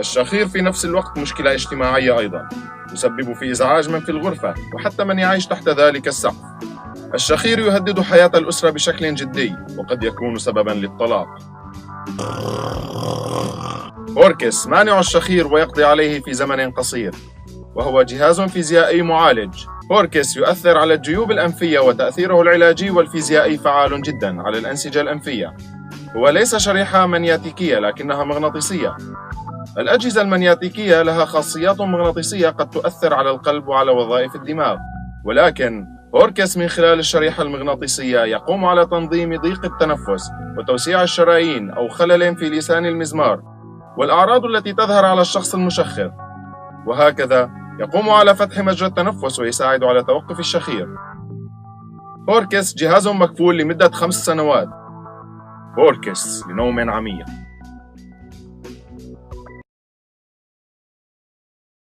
الشخير في نفس الوقت مشكلة اجتماعية أيضا، يسبب في إزعاج من في الغرفة وحتى من يعيش تحت ذلك السقف. الشخير يهدد حياة الأسرة بشكل جدي وقد يكون سببا للطلاق. أوركس مانع الشخير ويقضي عليه في زمن قصير، وهو جهاز فيزيائي معالج. أوركس يؤثر على الجيوب الأنفية وتأثيره العلاجي والفيزيائي فعال جدا على الأنسجة الأنفية. هو ليس شريحة منياتيكية لكنها مغناطيسية. الأجهزة المنياتيكية لها خاصيات مغناطيسية قد تؤثر على القلب وعلى وظائف الدماغ، ولكن أوركس من خلال الشريحة المغناطيسية يقوم على تنظيم ضيق التنفس وتوسيع الشرايين أو خلل في لسان المزمار والأعراض التي تظهر على الشخص المشخر، وهكذا يقوم على فتح مجرى التنفس ويساعد على توقف الشخير. أوركس جهاز مكفول لمدة 5 سنوات. أوركس لنوم عميق.